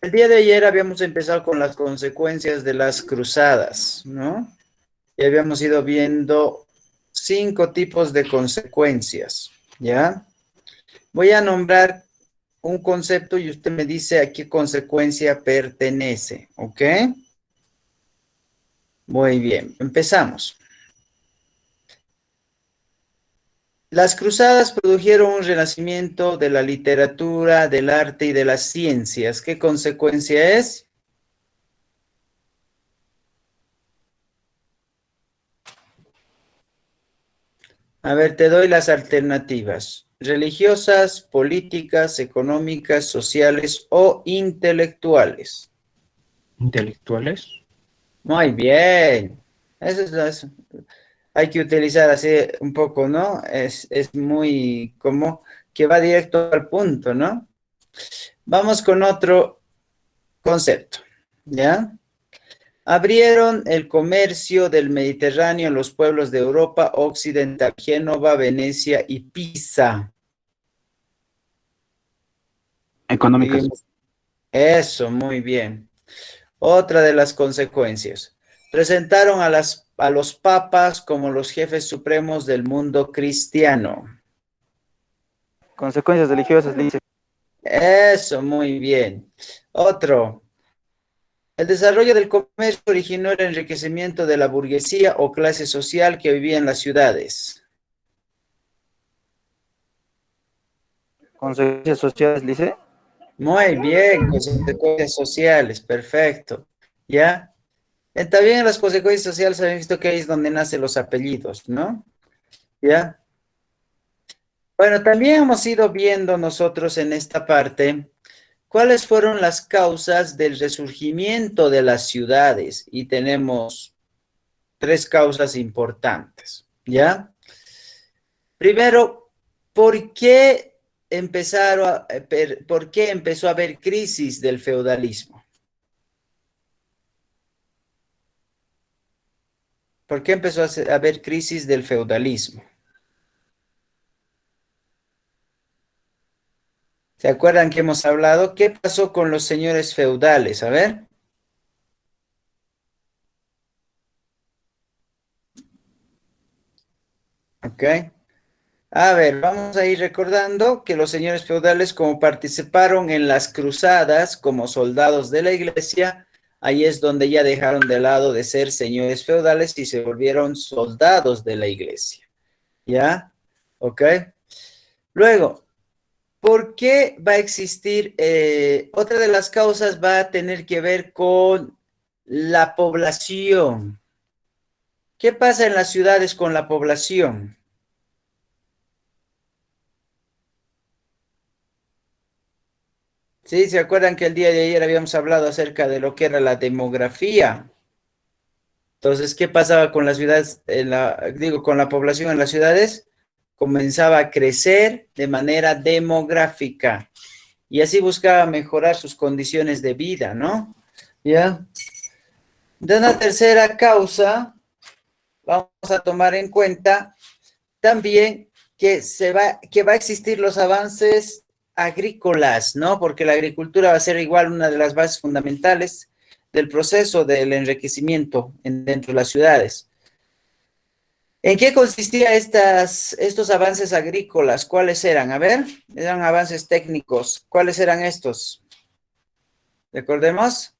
El día de ayer habíamos empezado con las consecuencias de las cruzadas, ¿no? Y habíamos ido viendo 5 tipos de consecuencias, ¿ya? Voy a nombrar un concepto y usted me dice a qué consecuencia pertenece, ¿ok? Muy bien, empezamos. Las cruzadas produjeron un renacimiento de la literatura, del arte y de las ciencias. ¿Qué consecuencia es? A ver, te doy las alternativas. Religiosas, políticas, económicas, sociales o intelectuales. Intelectuales. Muy bien. Eso. Hay que utilizar así un poco, ¿no? Es muy como que va directo al punto, ¿no? Vamos con otro concepto, ¿ya? Abrieron el comercio del Mediterráneo en los pueblos de Europa Occidental, Génova, Venecia y Pisa. Económicas. Seguimos. Eso, muy bien. Otra de las consecuencias. Presentaron a los papas como los jefes supremos del mundo cristiano. Consecuencias religiosas, dice. Eso, muy bien. Otro. El desarrollo del comercio originó el enriquecimiento de la burguesía o clase social que vivía en las ciudades. Consecuencias sociales, dice. Muy bien, consecuencias sociales, perfecto. ¿Ya? También en las consecuencias sociales han visto que ahí es donde nacen los apellidos, ¿no? ¿Ya? Bueno, también hemos ido viendo nosotros en esta parte cuáles fueron las causas del resurgimiento de las ciudades y tenemos 3 causas importantes, ¿ya? Primero, ¿por qué por qué empezó a haber crisis del feudalismo? ¿Por qué empezó a haber crisis del feudalismo? ¿Se acuerdan que hemos hablado? ¿Qué pasó con los señores feudales? A ver. Ok. A ver, vamos a ir recordando que los señores feudales, como participaron en las cruzadas como soldados de la iglesia, ahí es donde ya dejaron de lado de ser señores feudales y se volvieron soldados de la iglesia. ¿Ya? ¿Ok? Luego, ¿por qué va a existir? Otra de las causas va a tener que ver con la población. ¿Qué pasa en las ciudades con la población? Sí, ¿se acuerdan que el día de ayer habíamos hablado acerca de lo que era la demografía? Entonces, ¿qué pasaba con las ciudades, con la población en las ciudades? Comenzaba a crecer de manera demográfica y así buscaba mejorar sus condiciones de vida, ¿no? ¿Ya? De una tercera causa, vamos a tomar en cuenta también que va a existir los avances agrícolas, ¿no? Porque la agricultura va a ser igual una de las bases fundamentales del proceso del enriquecimiento dentro de las ciudades. ¿En qué consistían estos avances agrícolas? ¿Cuáles eran? A ver, eran avances técnicos. ¿Cuáles eran estos? Recordemos.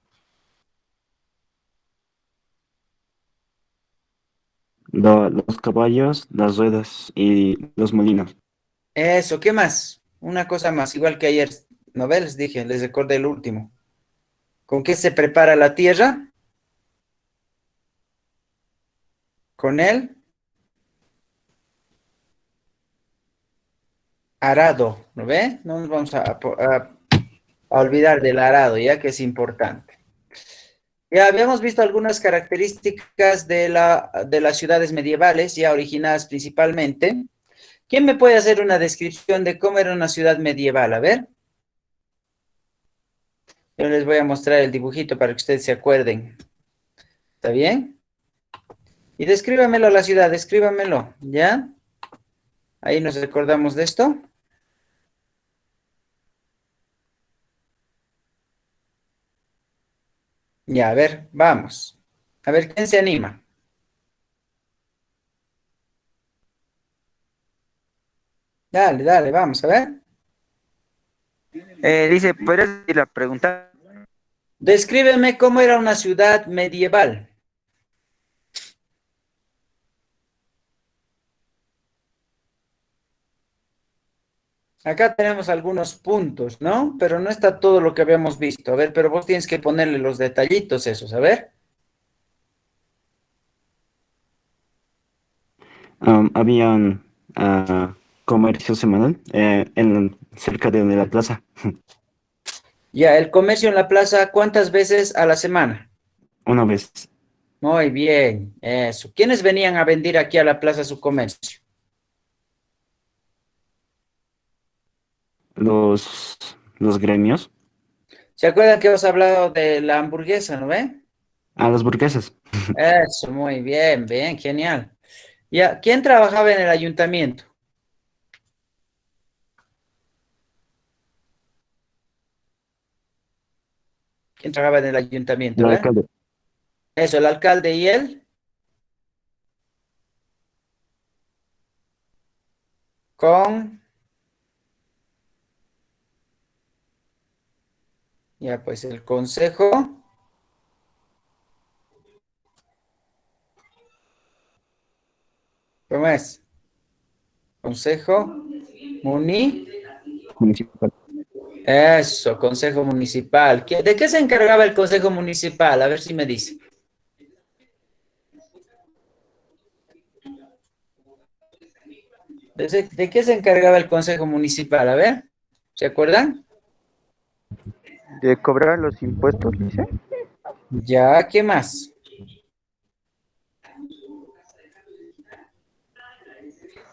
Los caballos, las ruedas y los molinos. Eso, ¿qué más? Una cosa más, igual que ayer, ¿no ves? Les dije, les recordé el último. ¿Con qué se prepara la tierra? Con el arado, ¿no ve? No nos vamos a olvidar del arado, ya que es importante. Ya habíamos visto algunas características de las ciudades medievales, ya originadas principalmente. ¿Quién me puede hacer una descripción de cómo era una ciudad medieval? A ver, yo les voy a mostrar el dibujito para que ustedes se acuerden. ¿Está bien? Y descríbamelo la ciudad, descríbamelo, ¿ya? Ahí nos recordamos de esto. Ya, a ver, vamos. A ver, ¿quién se anima? Dale, dale, vamos, a ver. Dice, ¿podrías repetir la pregunta? Descríbeme cómo era una ciudad medieval. Acá tenemos algunos puntos, ¿no? Pero no está todo lo que habíamos visto. A ver, pero vos tienes que ponerle los detallitos esos, a ver. Había un comercio semanal cerca de la plaza, Ya, el comercio en la plaza, ¿cuántas veces a la semana? una vez. Muy bien, eso. ¿Quiénes venían a vender aquí a la plaza su comercio? Los gremios, ¿Se acuerdan que os he hablado de la hamburguesa, no ve? las burguesas, Eso, muy bien, bien, genial. Ya, ¿quién trabajaba en el ayuntamiento? ¿Quién trabajaba en el ayuntamiento, el a ver? alcalde, Eso, el alcalde y él, con, ya, pues el consejo, ¿cómo es? Consejo Muni. municipal. Eso, consejo municipal. ¿De qué se encargaba el consejo municipal? A ver si me dice. ¿De qué se encargaba el consejo municipal? A ver, ¿se acuerdan? De cobrar los impuestos, dice. Ya, ¿qué más?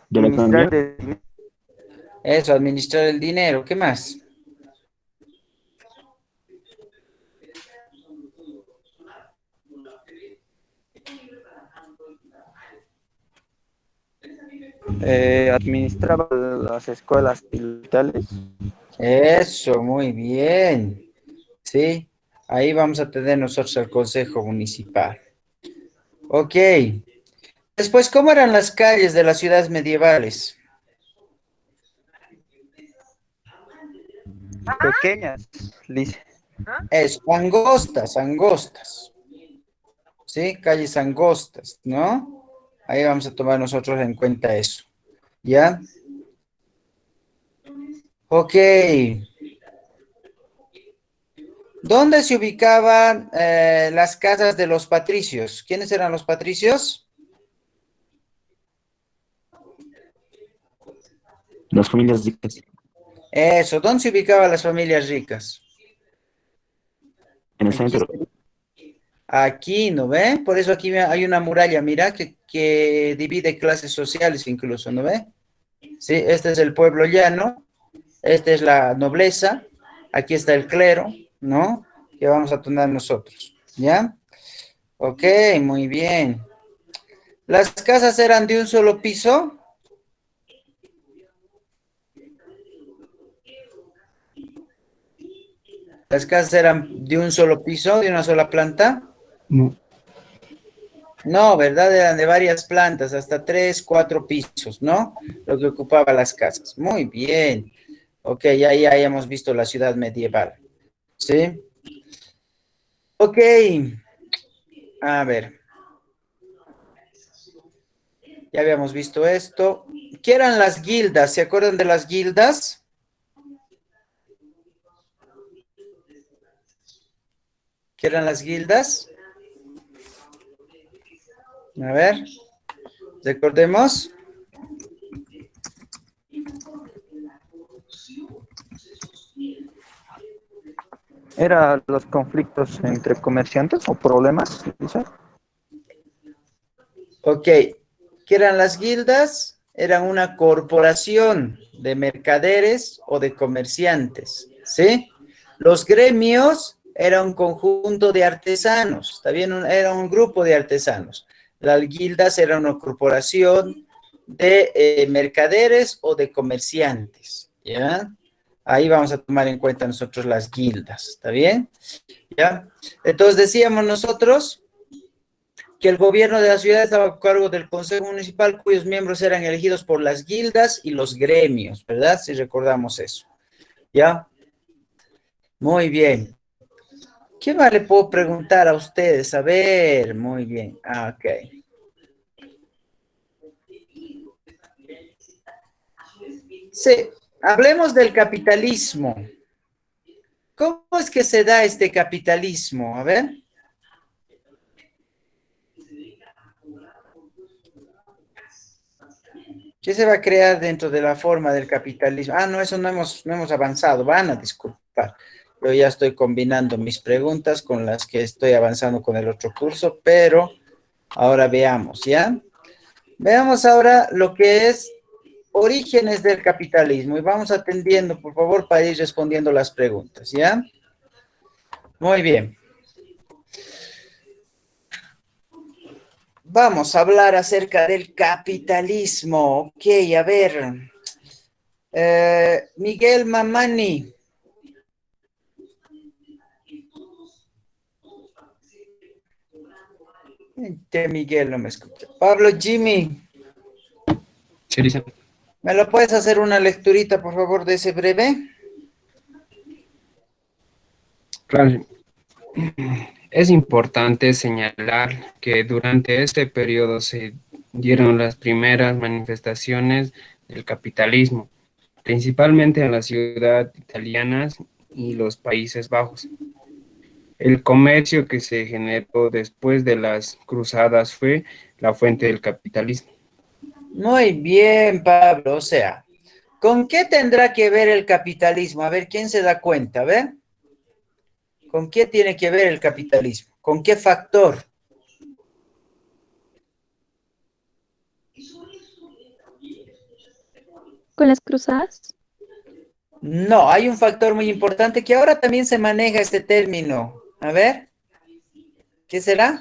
De la Administrar economía, de dinero. Eso, administrar el dinero. ¿Qué más? Administraba las escuelas distritales. Eso, muy bien. Sí, ahí vamos a tener nosotros el consejo municipal. Ok. Después, ¿cómo eran las calles de las ciudades medievales? Pequeñas, dice. Es angostas, angostas. ¿Sí? Calles angostas, ¿no? Ahí vamos a tomar nosotros en cuenta eso. ¿Ya? Ok. ¿Dónde se ubicaban las casas de los patricios? ¿Quiénes eran los patricios? las familias ricas, Eso, ¿dónde se ubicaban las familias ricas? en el Aquí, centro, aquí, ¿no ve? Por eso aquí hay una muralla, mira, que divide clases sociales incluso, ¿no ve? Sí, este es el pueblo llano, esta es la nobleza, aquí está el clero, ¿no? Que vamos a tener nosotros, ¿ya? Ok, muy bien. ¿Las casas eran de un solo piso? ¿Las casas eran de un solo piso, de una sola planta? no, No, ¿verdad? Eran de varias plantas, hasta 3, 4 pisos, ¿no? Lo que ocupaba las casas. Muy bien. Ok, ya hemos visto la ciudad medieval. ¿Sí? Ok. A ver, ya habíamos visto esto. ¿Qué eran las guildas? ¿Se acuerdan de las guildas? ¿Qué eran las guildas? A ver, recordemos. Era los conflictos entre comerciantes o problemas, dice. Ok, ¿qué eran las guildas? Eran una corporación de mercaderes o de comerciantes, ¿sí? Los gremios eran un conjunto de artesanos, también era un grupo de artesanos. Las guildas eran una corporación de mercaderes o de comerciantes, ¿ya? Ahí vamos a tomar en cuenta nosotros las guildas, ¿está bien? ¿Ya? Entonces decíamos nosotros que el gobierno de la ciudad estaba a cargo del Consejo Municipal, cuyos miembros eran elegidos por las guildas y los gremios, ¿verdad? Si recordamos eso. ¿Ya? Muy bien. ¿Qué más le puedo preguntar a ustedes? A ver, muy bien. Ah, ok. Sí, hablemos del capitalismo. ¿Cómo es que se da este capitalismo? A ver. ¿Qué se va a crear dentro de la forma del capitalismo? Ah, no, eso no hemos avanzado. Van a disculpar. Yo ya estoy combinando mis preguntas con las que estoy avanzando con el otro curso, pero ahora veamos, ¿ya? Veamos ahora lo que es orígenes del capitalismo y vamos atendiendo, por favor, para ir respondiendo las preguntas, ¿ya? Muy bien. Vamos a hablar acerca del capitalismo. Ok, a ver. Miguel Mamani. Miguel no me escucha. Pablo Jimmy. Sí, dice. ¿Me lo puedes hacer una lecturita, por favor, de ese breve? Claro. Es importante señalar que durante este periodo se dieron las primeras manifestaciones del capitalismo, principalmente en las ciudades italianas y los Países Bajos. El comercio que se generó después de las cruzadas fue la fuente del capitalismo. Muy bien, Pablo. O sea, ¿con qué tendrá que ver el capitalismo? A ver, ¿quién se da cuenta? A ver. ¿Con qué tiene que ver el capitalismo? ¿Con qué factor? ¿Con las cruzadas? No, hay un factor muy importante que ahora también se maneja este término. A ver, ¿qué será?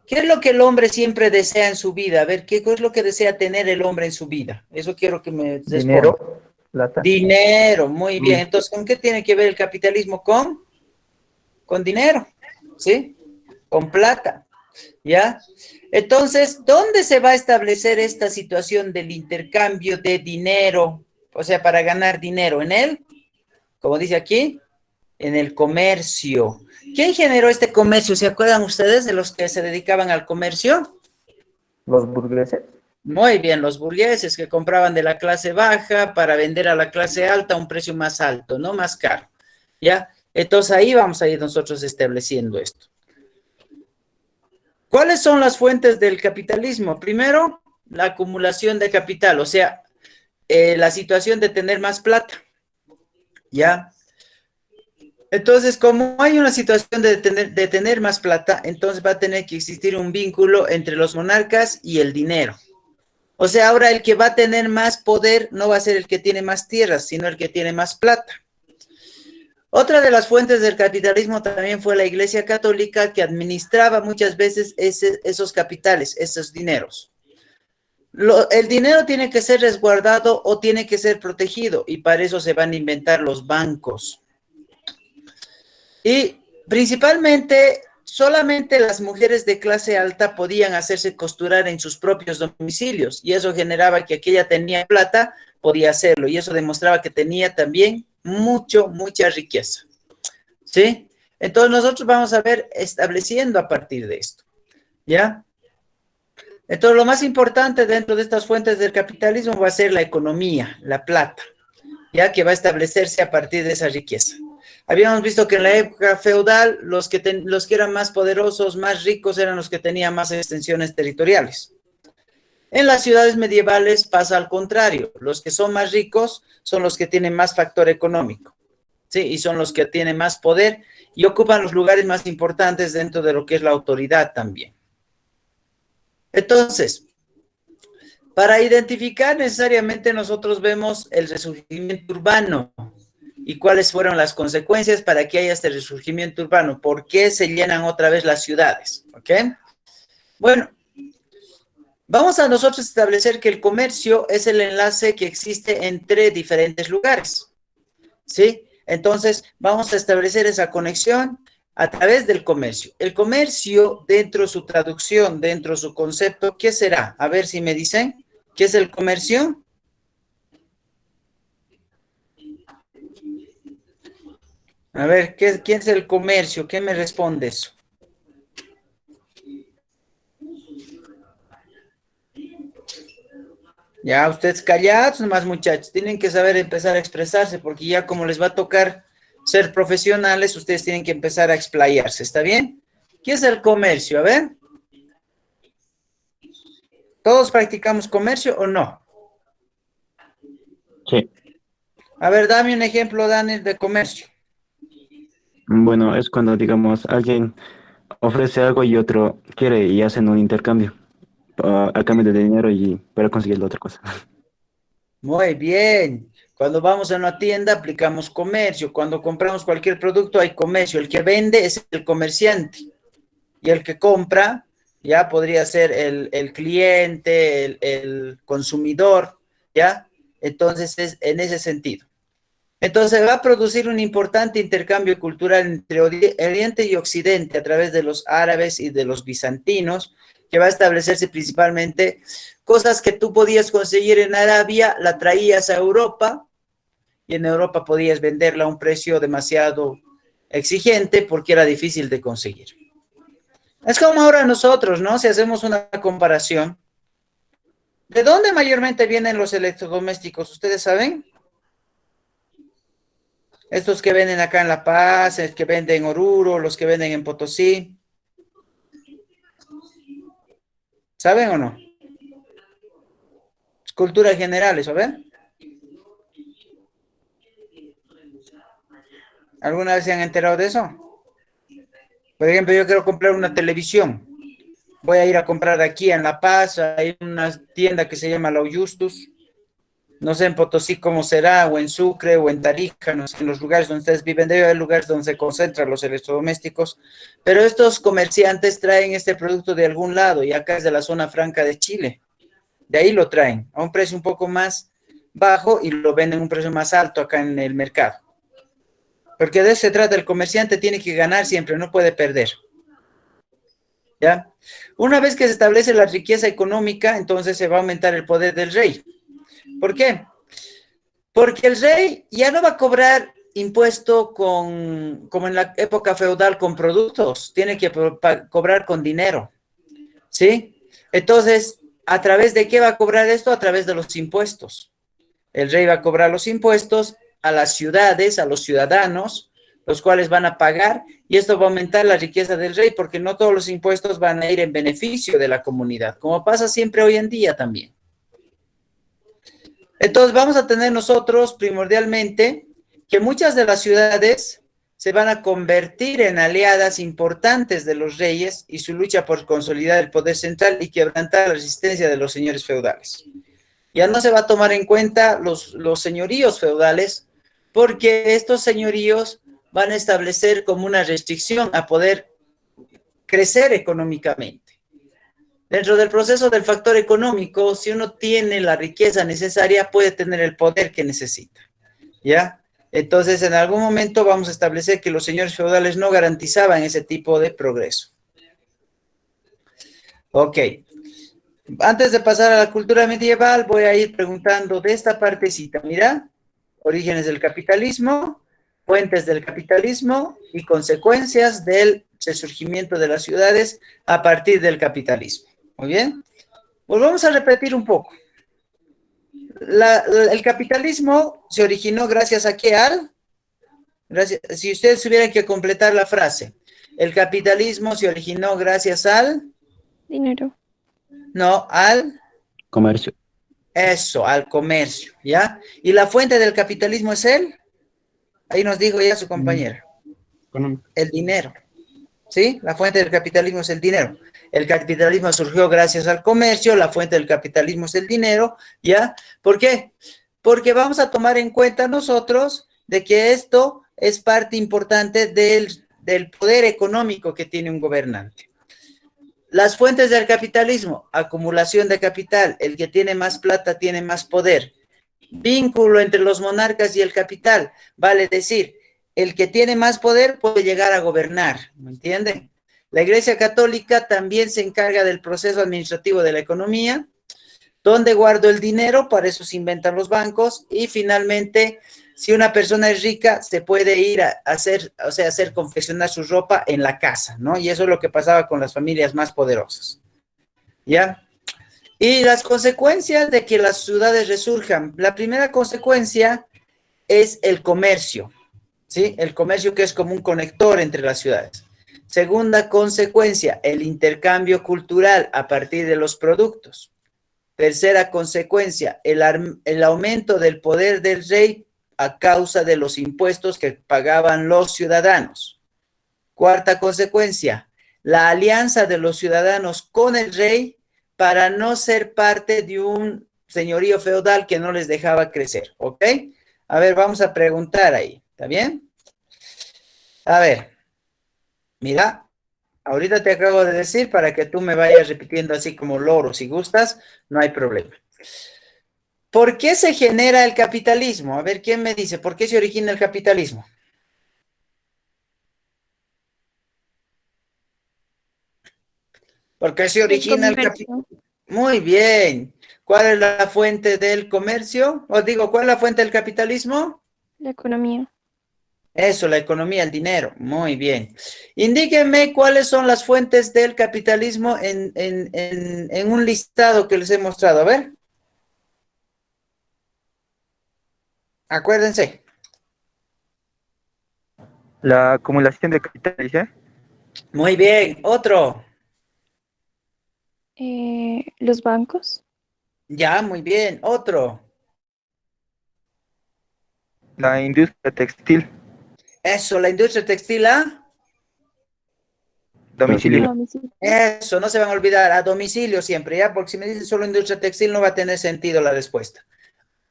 ¿Qué es lo que el hombre siempre desea en su vida? A ver, ¿qué es lo que desea tener el hombre en su vida? Eso quiero que me responda. Dinero, plata. Dinero, muy bien. Entonces, ¿con qué tiene que ver el capitalismo? Con dinero, ¿sí? Con plata, ¿ya? Entonces, ¿dónde se va a establecer esta situación del intercambio de dinero? O sea, para ganar dinero en él, como dice aquí, en el comercio. ¿Quién generó este comercio? ¿Se acuerdan ustedes de los que se dedicaban al comercio? Los burgueses. Muy bien, los burgueses que compraban de la clase baja para vender a la clase alta a un precio más alto, no más caro. ¿Ya? Entonces ahí vamos a ir nosotros estableciendo esto. ¿Cuáles son las fuentes del capitalismo? Primero, la acumulación de capital, o sea, la situación de tener más plata. ¿Ya? Entonces, como hay una situación de tener más plata, entonces va a tener que existir un vínculo entre los monarcas y el dinero. O sea, ahora el que va a tener más poder no va a ser el que tiene más tierras, sino el que tiene más plata. Otra de las fuentes del capitalismo también fue la Iglesia Católica, que administraba muchas veces esos capitales, esos dineros. El dinero tiene que ser resguardado o tiene que ser protegido, y para eso se van a inventar los bancos. Y principalmente, solamente las mujeres de clase alta podían hacerse costurar en sus propios domicilios, y eso generaba que aquella tenía plata, podía hacerlo, y eso demostraba que tenía también mucha riqueza. ¿Sí? Entonces nosotros vamos a ver estableciendo a partir de esto. ¿Ya? Entonces lo más importante dentro de estas fuentes del capitalismo va a ser la economía, la plata, ya que va a establecerse a partir de esa riqueza. Habíamos visto que en la época feudal los que eran más poderosos, más ricos, eran los que tenían más extensiones territoriales. En las ciudades medievales pasa al contrario. Los que son más ricos son los que tienen más factor económico, ¿sí? Y son los que tienen más poder y ocupan los lugares más importantes dentro de lo que es la autoridad también. Entonces, para identificar necesariamente nosotros vemos el resurgimiento urbano y cuáles fueron las consecuencias para que haya este resurgimiento urbano. ¿Por qué se llenan otra vez las ciudades? ¿Ok? Bueno, vamos a nosotros establecer que el comercio es el enlace que existe entre diferentes lugares. ¿sí? Entonces, vamos a establecer esa conexión a través del comercio. El comercio, dentro de su traducción, dentro de su concepto, ¿qué será? A ver si me dicen, ¿qué es el comercio? A ver, ¿qué es el comercio? ¿Qué me responde eso? Ya, ustedes callados nomás, muchachos, tienen que saber empezar a expresarse, porque ya como les va a tocar ser profesionales, ustedes tienen que empezar a explayarse, ¿está bien? ¿Qué es el comercio? A ver, ¿todos practicamos comercio o no? Sí. A ver, dame un ejemplo, Daniel, de comercio. Bueno, es cuando, digamos, alguien ofrece algo y otro quiere y hacen un intercambio a cambio de dinero y para conseguir la otra cosa. Muy bien. Cuando vamos a una tienda aplicamos comercio. Cuando compramos cualquier producto hay comercio. El que vende es el comerciante. Y el que compra ya podría ser el cliente, el consumidor, ¿ya? Entonces es en ese sentido. Entonces va a producir un importante intercambio cultural entre Oriente y Occidente a través de los árabes y de los bizantinos, que va a establecerse principalmente cosas que tú podías conseguir en Arabia, la traías a Europa y en Europa podías venderla a un precio demasiado exigente porque era difícil de conseguir. Es como ahora nosotros, ¿no? Si hacemos una comparación, ¿de dónde mayormente vienen los electrodomésticos? ¿Ustedes saben? Estos que venden acá en La Paz, el que venden en Oruro, los que venden en Potosí. ¿Saben o no? Es cultura general, ¿eso ven? ¿Alguna vez se han enterado de eso? Por ejemplo, yo quiero comprar una televisión. Voy a ir a comprar aquí en La Paz, hay una tienda que se llama La Justus. No sé en Potosí cómo será, o en Sucre, o en Tarija, no sé, en los lugares donde ustedes viven, debe haber lugares donde se concentran los electrodomésticos, pero estos comerciantes traen este producto de algún lado, y acá es de la zona franca de Chile, de ahí lo traen, a un precio un poco más bajo, y lo venden a un precio más alto acá en el mercado, porque de eso se trata, el comerciante tiene que ganar siempre, no puede perder, ¿ya? Una vez que se establece la riqueza económica, entonces se va a aumentar el poder del rey. ¿Por qué? Porque el rey ya no va a cobrar impuesto como en la época feudal con productos, tiene que cobrar con dinero, ¿sí? Entonces, ¿a través de qué va a cobrar esto? A través de los impuestos. El rey va a cobrar los impuestos a las ciudades, a los ciudadanos, los cuales van a pagar, y esto va a aumentar la riqueza del rey, porque no todos los impuestos van a ir en beneficio de la comunidad, como pasa siempre hoy en día también. Entonces vamos a tener nosotros primordialmente que muchas de las ciudades se van a convertir en aliadas importantes de los reyes y su lucha por consolidar el poder central y quebrantar la resistencia de los señores feudales. Ya no se va a tomar en cuenta los señoríos feudales, porque estos señoríos van a establecer como una restricción a poder crecer económicamente. Dentro del proceso del factor económico, si uno tiene la riqueza necesaria, puede tener el poder que necesita, ¿ya? Entonces, en algún momento vamos a establecer que los señores feudales no garantizaban ese tipo de progreso. Ok. Antes de pasar a la cultura medieval, voy a ir preguntando de esta partecita. Mira, orígenes del capitalismo, fuentes del capitalismo y consecuencias del resurgimiento de las ciudades a partir del capitalismo. Muy bien. Volvamos a repetir un poco. El capitalismo se originó gracias a qué, si ustedes tuvieran que completar la frase. El capitalismo se originó gracias al... Dinero. No, al... Comercio. Eso, al comercio, ¿ya? Y la fuente del capitalismo es el... Ahí nos dijo ya su compañera. El dinero, ¿sí? La fuente del capitalismo es el dinero. El capitalismo surgió gracias al comercio, la fuente del capitalismo es el dinero, ¿ya? ¿Por qué? Porque vamos a tomar en cuenta nosotros de que esto es parte importante del poder económico que tiene un gobernante. Las fuentes del capitalismo, acumulación de capital, el que tiene más plata tiene más poder. Vínculo entre los monarcas y el capital, vale decir, el que tiene más poder puede llegar a gobernar, ¿me entienden? La Iglesia Católica también se encarga del proceso administrativo de la economía. ¿Dónde guardo el dinero? Para eso se inventan los bancos. Y finalmente, si una persona es rica, se puede ir a hacer, o sea, hacer confeccionar su ropa en la casa, ¿no? Y eso es lo que pasaba con las familias más poderosas, ¿ya? Y las consecuencias de que las ciudades resurjan. La primera consecuencia es el comercio, ¿sí? El comercio, que es como un conector entre las ciudades. Segunda consecuencia, el intercambio cultural a partir de los productos. Tercera consecuencia, el aumento del poder del rey a causa de los impuestos que pagaban los ciudadanos. Cuarta consecuencia, la alianza de los ciudadanos con el rey para no ser parte de un señorío feudal que no les dejaba crecer, ¿ok? A ver, vamos a preguntar ahí, ¿está bien? A ver, mira, ahorita te acabo de decir para que tú me vayas repitiendo así como loro, si gustas, no hay problema. ¿Por qué se genera el capitalismo? A ver, ¿quién me dice? ¿Por qué se origina el capitalismo? ¿Por qué se El origina el capitalismo? comercio, Muy bien. ¿Cuál es la fuente del comercio? Os digo, ¿cuál es la fuente del capitalismo? la economía, Eso, la economía, el dinero. Muy bien. Indíquenme cuáles son las fuentes del capitalismo en un listado que les he mostrado. A ver, acuérdense. La acumulación de capitales, ¿eh? Muy bien. Otro. los bancos, Ya, muy bien. Otro. La industria textil, Eso, la industria textil, ¿ah? domicilio. domicilio, Eso, no se van a olvidar, a domicilio siempre, ¿ya? Porque si me dicen solo industria textil no va a tener sentido la respuesta.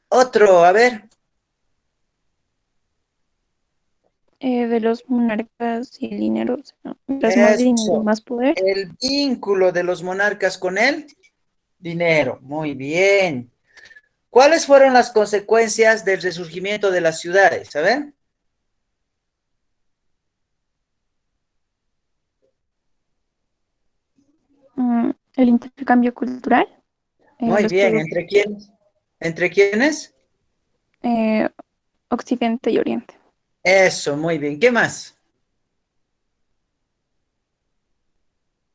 Otro, a ver. de los monarcas y el dinero, o sea, mientras más dinero, Eso, más poder. el vínculo de los monarcas con el dinero. Muy bien. ¿Cuáles fueron las consecuencias del resurgimiento de las ciudades? A ver. El intercambio cultural, Muy los bien. productos ¿Entre quiénes? ¿Entre quiénes? eh, Occidente y Oriente, Eso, muy bien. ¿Qué más?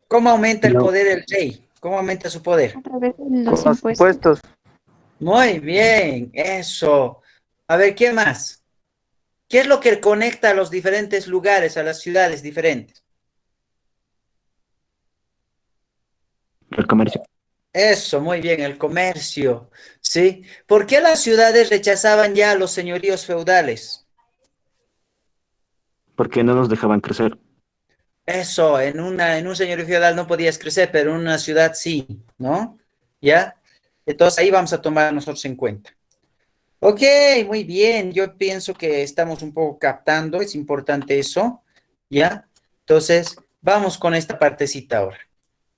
¿Cómo aumenta el No, poder del rey? ¿Cómo aumenta su a poder? través de Con los los impuestos. impuestos, Muy bien, eso. A ver, ¿qué más? ¿Qué es lo que conecta a los diferentes lugares, a las ciudades diferentes? el comercio. Eso, muy bien, el comercio, ¿sí? ¿Por qué las ciudades rechazaban ya a los señoríos feudales? Porque no nos dejaban crecer. Eso, en un señorío feudal no podías crecer, pero en una ciudad sí, ¿no? ¿Ya? Entonces ahí vamos a tomar nosotros en cuenta. Ok, muy bien. Yo pienso que estamos un poco captando, es importante eso, ¿ya? Entonces, vamos con esta partecita ahora.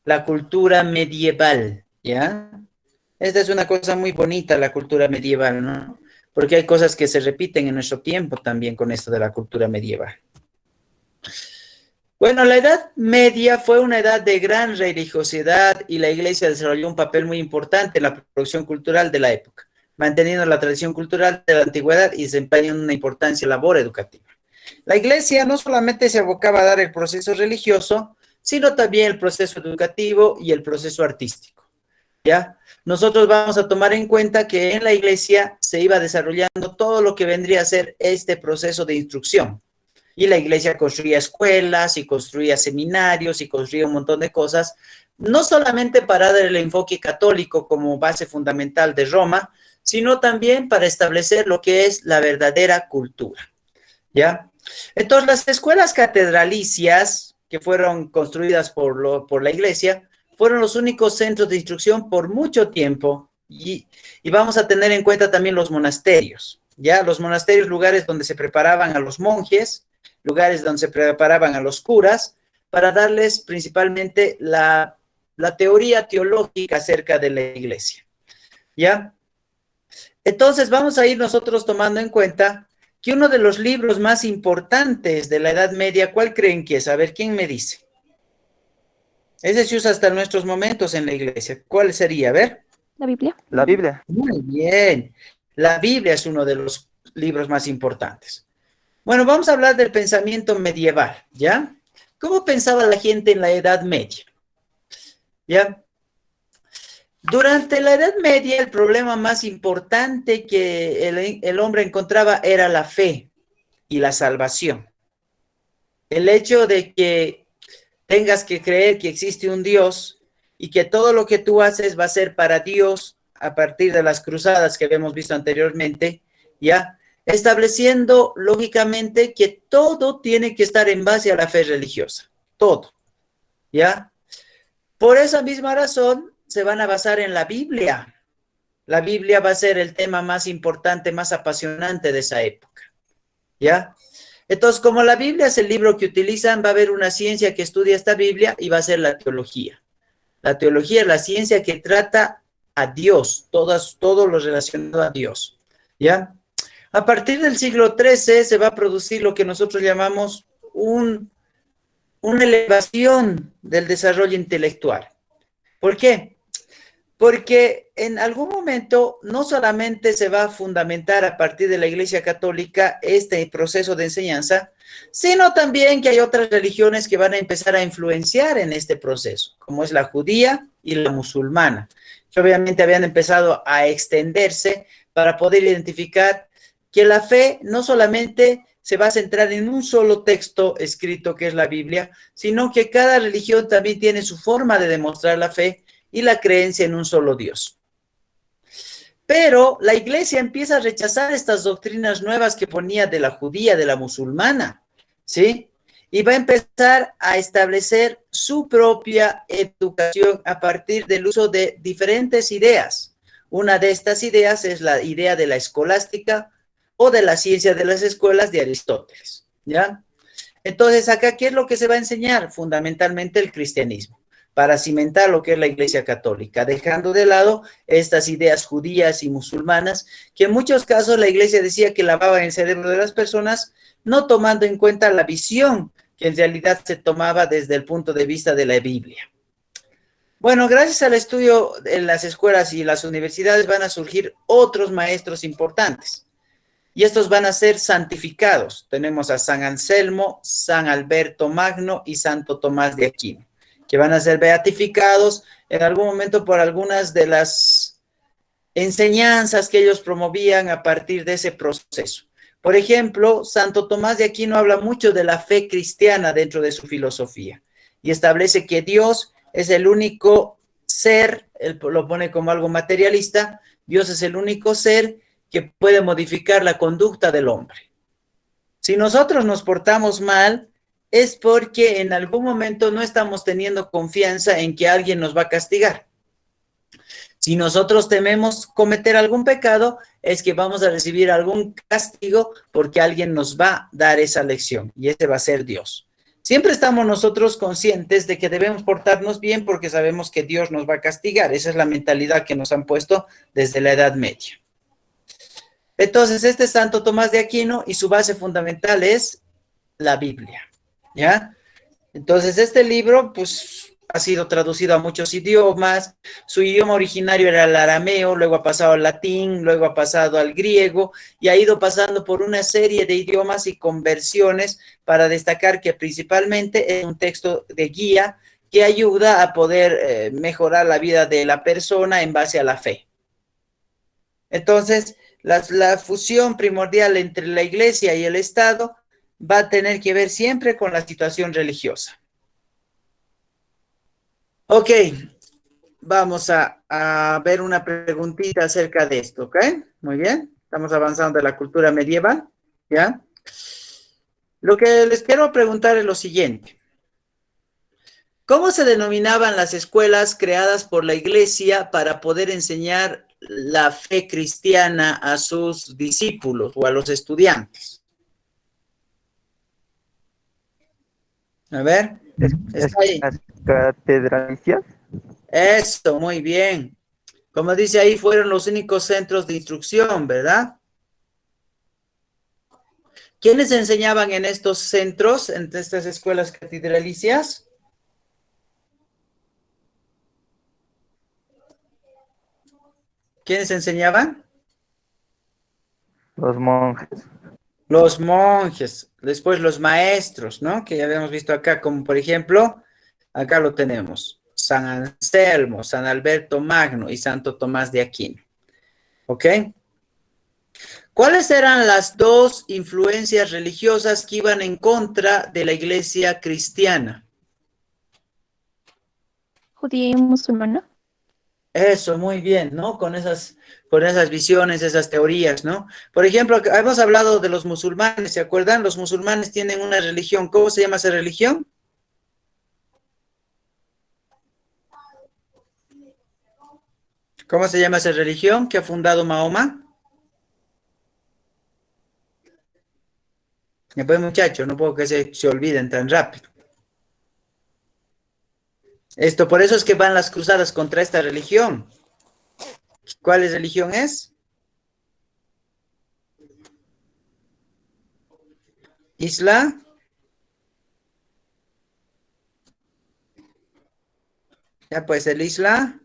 La cultura medieval, ¿ya? Esta es una cosa muy bonita, la cultura medieval, ¿no? Porque hay cosas que se repiten en nuestro tiempo también con esto de la cultura medieval. Bueno, la Edad Media fue una edad de gran religiosidad y la Iglesia desarrolló un papel muy importante en la producción cultural de la época, manteniendo la tradición cultural de la antigüedad y desempeñando una importante labor educativa. La Iglesia no solamente se abocaba a dar el proceso religioso, sino también el proceso educativo y el proceso artístico, ¿ya? Nosotros vamos a tomar en cuenta que en la Iglesia se iba desarrollando todo lo que vendría a ser este proceso de instrucción. Y la iglesia construía escuelas y construía seminarios y construía un montón de cosas, no solamente para dar el enfoque católico como base fundamental de Roma, sino también para establecer lo que es la verdadera cultura, ¿ya? Entonces, las escuelas catedralicias que fueron construidas por la iglesia fueron los únicos centros de instrucción por mucho tiempo y vamos a tener en cuenta también los monasterios, ¿ya? Los monasterios, lugares donde se preparaban a los monjes, lugares donde se preparaban a los curas, para darles principalmente la teoría teológica acerca de la iglesia, ¿ya? Entonces vamos a ir nosotros tomando en cuenta que uno de los libros más importantes de la Edad Media, ¿cuál creen que es? A ver, ¿quién me dice? Ese se usa hasta nuestros momentos en la iglesia. ¿Cuál sería? A ver. La Biblia. La Biblia. Muy bien. La Biblia es uno de los libros más importantes. Bueno, vamos a hablar del pensamiento medieval, ¿ya? ¿Cómo pensaba la gente en la Edad Media? ¿Ya? Durante la Edad Media, el problema más importante que el hombre encontraba era la fe y la salvación. El hecho de que tengas que creer que existe un Dios y que todo lo que tú haces va a ser para Dios a partir de las cruzadas que habíamos visto anteriormente, ¿ya? Estableciendo lógicamente que todo tiene que estar en base a la fe religiosa, todo, ¿ya? Por esa misma razón se van a basar en la Biblia. La Biblia va a ser el tema más importante, más apasionante de esa época, ¿ya? Entonces, como la Biblia es el libro que utilizan, va a haber una ciencia que estudia esta Biblia y va a ser la teología. La teología es la ciencia que trata a Dios, todo lo relacionado a Dios, ¿ya? A partir del siglo XIII se va a producir lo que nosotros llamamos una elevación del desarrollo intelectual. ¿Por qué? Porque en algún momento no solamente se va a fundamentar a partir de la Iglesia Católica este proceso de enseñanza, sino también que hay otras religiones que van a empezar a influenciar en este proceso, como es la judía y la musulmana, que obviamente habían empezado a extenderse para poder identificar que la fe no solamente se va a centrar en un solo texto escrito que es la Biblia, sino que cada religión también tiene su forma de demostrar la fe y la creencia en un solo Dios. Pero la iglesia empieza a rechazar estas doctrinas nuevas que ponía de la judía, de la musulmana, ¿sí? Y va a empezar a establecer su propia educación a partir del uso de diferentes ideas. Una de estas ideas es la idea de la escolástica o de la ciencia de las escuelas de Aristóteles, ¿ya? Entonces, acá, ¿qué es lo que se va a enseñar? Fundamentalmente el cristianismo, para cimentar lo que es la Iglesia Católica, dejando de lado estas ideas judías y musulmanas, que en muchos casos la Iglesia decía que lavaban el cerebro de las personas, no tomando en cuenta la visión que en realidad se tomaba desde el punto de vista de la Biblia. Bueno, gracias al estudio en las escuelas y las universidades van a surgir otros maestros importantes. Y estos van a ser santificados. Tenemos a San Anselmo, San Alberto Magno y Santo Tomás de Aquino, que van a ser beatificados en algún momento por algunas de las enseñanzas que ellos promovían a partir de ese proceso. Por ejemplo, Santo Tomás de Aquino habla mucho de la fe cristiana dentro de su filosofía y establece que Dios es el único ser, él lo pone como algo materialista, Dios es el único ser que puede modificar la conducta del hombre. Si nosotros nos portamos mal, es porque en algún momento no estamos teniendo confianza en que alguien nos va a castigar. Si nosotros tememos cometer algún pecado, es que vamos a recibir algún castigo porque alguien nos va a dar esa lección y ese va a ser Dios. Siempre estamos nosotros conscientes de que debemos portarnos bien porque sabemos que Dios nos va a castigar. Esa es la mentalidad que nos han puesto desde la Edad Media. Entonces, este es Santo Tomás de Aquino y su base fundamental es la Biblia, ¿ya? Entonces, este libro, pues, ha sido traducido a muchos idiomas. Su idioma originario era el arameo, luego ha pasado al latín, luego ha pasado al griego y ha ido pasando por una serie de idiomas y conversiones para destacar que principalmente es un texto de guía que ayuda a poder mejorar la vida de la persona en base a la fe. Entonces, la fusión primordial entre la iglesia y el Estado va a tener que ver siempre con la situación religiosa. Ok, vamos a ver una preguntita acerca de esto, ¿ok? Muy bien, estamos avanzando de la cultura medieval, ¿ya? Lo que les quiero preguntar es lo siguiente. ¿Cómo se denominaban las escuelas creadas por la iglesia para poder enseñar la fe cristiana a sus discípulos o a los estudiantes? A ver, está ahí. Las catedralicias. Eso, muy bien. Como dice ahí, fueron los únicos centros de instrucción, ¿verdad? ¿Quiénes enseñaban en estos centros, en estas escuelas catedralicias? ¿Quiénes enseñaban? Los monjes. Los monjes, después los maestros, ¿no? Que ya habíamos visto acá, como por ejemplo, acá lo tenemos, San Anselmo, San Alberto Magno y Santo Tomás de Aquino. ¿Ok? ¿Cuáles eran las dos influencias religiosas que iban en contra de la iglesia cristiana? Judía y musulmana. Eso, muy bien, ¿no? Con esas visiones, esas teorías, ¿no? Por ejemplo, hemos hablado de los musulmanes, ¿se acuerdan? Los musulmanes tienen una religión. ¿Cómo se llama esa religión? ¿Cómo se llama esa religión que ha fundado Mahoma? Ya pues, muchachos, no puedo que se olviden tan rápido. Por eso es que van las cruzadas contra esta religión. ¿Cuál religión es? Isla. Ya pues, el Isla.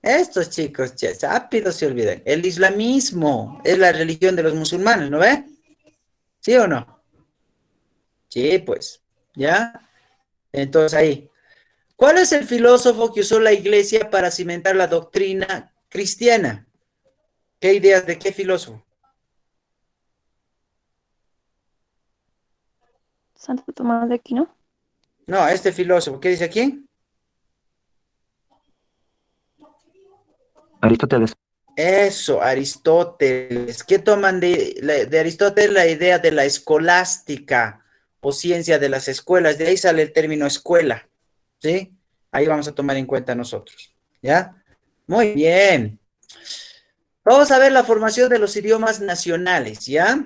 Estos chicos, che, rápido se olvidan. El islamismo es la religión de los musulmanes, ¿no ve? ¿Sí o no? Sí, pues, ¿ya? Entonces ahí. ¿Cuál es el filósofo que usó la iglesia para cimentar la doctrina cristiana? ¿Qué ideas de qué filósofo? Santo Tomás de Aquino. No, este filósofo, ¿qué dice aquí? Aristóteles. Eso, Aristóteles. ¿Qué toman de Aristóteles? La idea de la escolástica o ciencia de las escuelas. De ahí sale el término escuela, ¿sí? Ahí vamos a tomar en cuenta nosotros, ¿ya? Muy bien. Vamos a ver la formación de los idiomas nacionales, ¿ya?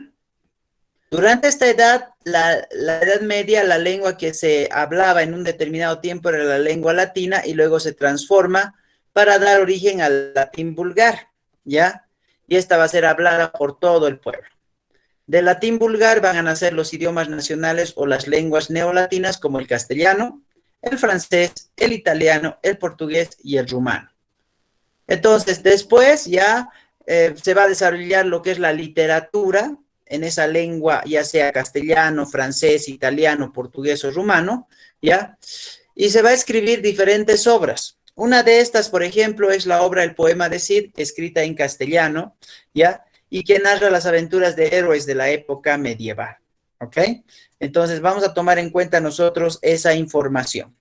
Durante esta edad, la Edad Media, la lengua que se hablaba en un determinado tiempo era la lengua latina y luego se transforma para dar origen al latín vulgar, ¿ya? Y esta va a ser hablada por todo el pueblo. Del latín vulgar van a nacer los idiomas nacionales o las lenguas neolatinas como el castellano, el francés, el italiano, el portugués y el rumano. Entonces, después ya se va a desarrollar lo que es la literatura en esa lengua, ya sea castellano, francés, italiano, portugués o rumano, ¿ya? Y se va a escribir diferentes obras. Una de estas, por ejemplo, es la obra El poema de Cid, escrita en castellano, ¿ya? Y que narra las aventuras de héroes de la época medieval, ¿ok? Entonces, vamos a tomar en cuenta nosotros esa información.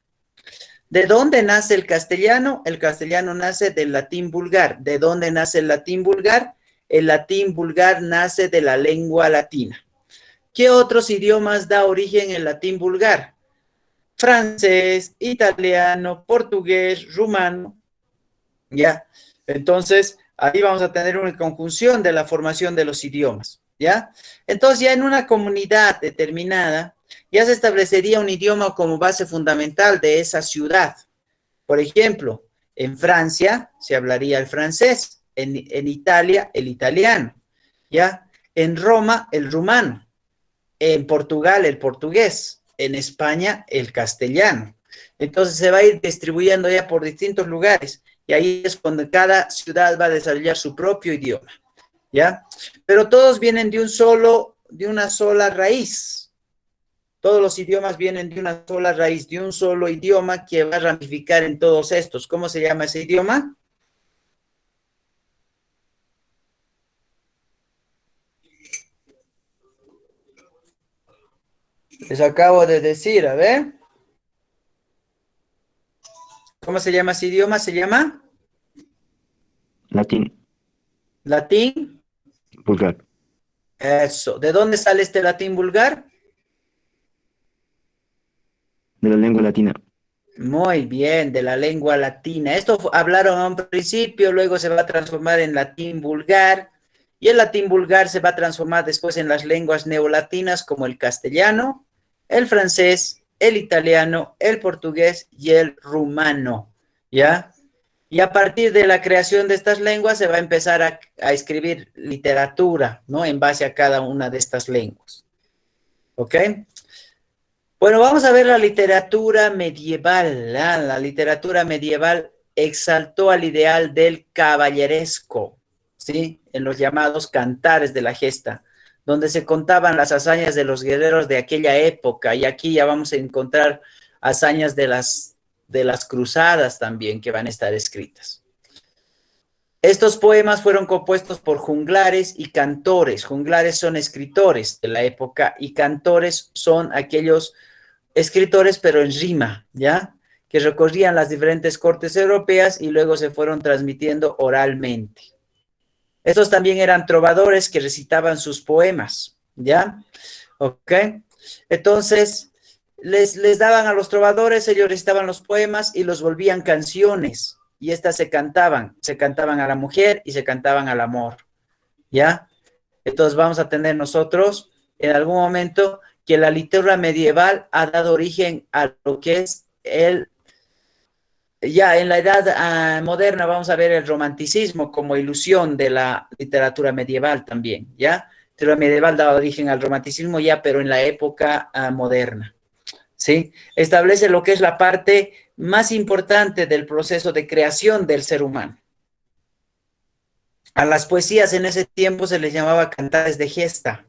¿De dónde nace el castellano? El castellano nace del latín vulgar. ¿De dónde nace el latín vulgar? El latín vulgar nace de la lengua latina. ¿Qué otros idiomas da origen el latín vulgar? Francés, italiano, portugués, rumano. ¿Ya? Entonces, ahí vamos a tener una conjunción de la formación de los idiomas. ¿Ya? Entonces, ya en una comunidad determinada, ya se establecería un idioma como base fundamental de esa ciudad. Por ejemplo, en Francia se hablaría el francés, en Italia el italiano, ¿ya? En Roma el rumano, en Portugal el portugués, en España el castellano. Entonces se va a ir distribuyendo ya por distintos lugares y ahí es cuando cada ciudad va a desarrollar su propio idioma, ¿ya? Pero todos vienen de una sola raíz. Todos los idiomas vienen de una sola raíz, de un solo idioma que va a ramificar en todos estos. ¿Cómo se llama ese idioma? Les acabo de decir, a ver. ¿Cómo se llama ese idioma? ¿Se llama? Latín. Latín. Vulgar. Eso. ¿De dónde sale este latín vulgar? De la lengua latina. Muy bien, de la lengua latina. Esto hablaron a un principio, luego se va a transformar en latín vulgar, y el latín vulgar se va a transformar después en las lenguas neolatinas como el castellano, el francés, el italiano, el portugués y el rumano, ¿ya? Y a partir de la creación de estas lenguas se va a empezar a escribir literatura, ¿no? En base a cada una de estas lenguas. ¿Ok? Bueno, vamos a ver la literatura medieval. La literatura medieval exaltó al ideal del caballeresco, ¿sí? En los llamados cantares de la gesta, donde se contaban las hazañas de los guerreros de aquella época. Y aquí ya vamos a encontrar hazañas de las cruzadas también que van a estar escritas. Estos poemas fueron compuestos por juglares y cantores. Juglares son escritores de la época y cantores son aquellos escritores, pero en rima, ¿ya? Que recorrían las diferentes cortes europeas y luego se fueron transmitiendo oralmente. Estos también eran trovadores que recitaban sus poemas, ¿ya? ¿Ok? Entonces, les daban a los trovadores, ellos recitaban los poemas y los volvían canciones. Y estas se cantaban a la mujer y se cantaban al amor, ¿ya? Entonces vamos a tener nosotros en algún momento que la literatura medieval ha dado origen a lo que es ya en la edad moderna vamos a ver el romanticismo como ilusión de la literatura medieval también, ¿ya? La literatura medieval da origen al romanticismo ya, pero en la época moderna, ¿sí? Establece lo que es la parte más importante del proceso de creación del ser humano. A las poesías en ese tiempo se les llamaba cantares de gesta.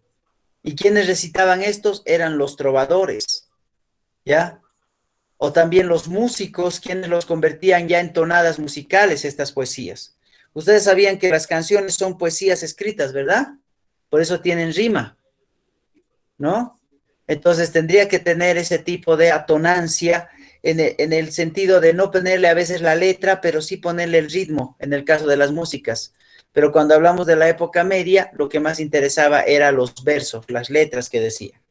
¿Y quienes recitaban estos? Eran los trovadores, ¿ya? O también los músicos, quienes los convertían ya en tonadas musicales, estas poesías. Ustedes sabían que las canciones son poesías escritas, ¿verdad? Por eso tienen rima, ¿no? Entonces tendría que tener ese tipo de atonancia en el sentido de no ponerle a veces la letra, pero sí ponerle el ritmo, en el caso de las músicas. Pero cuando hablamos de la época media, lo que más interesaba era los versos, las letras que decían.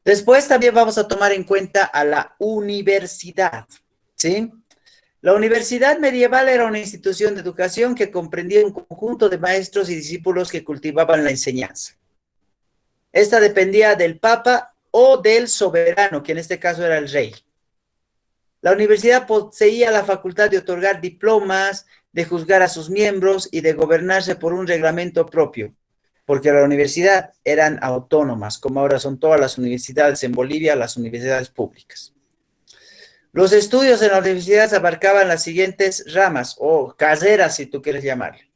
Después también vamos a tomar en cuenta a la universidad, ¿sí? La universidad medieval era una institución de educación que comprendía un conjunto de maestros y discípulos que cultivaban la enseñanza. Esta dependía del papa o del soberano, que en este caso era el rey. La universidad poseía la facultad de otorgar diplomas, de juzgar a sus miembros y de gobernarse por un reglamento propio, porque la universidad eran autónomas, como ahora son todas las universidades en Bolivia, las universidades públicas. Los estudios en la universidad abarcaban las siguientes ramas, o carreras, si tú quieres llamarle: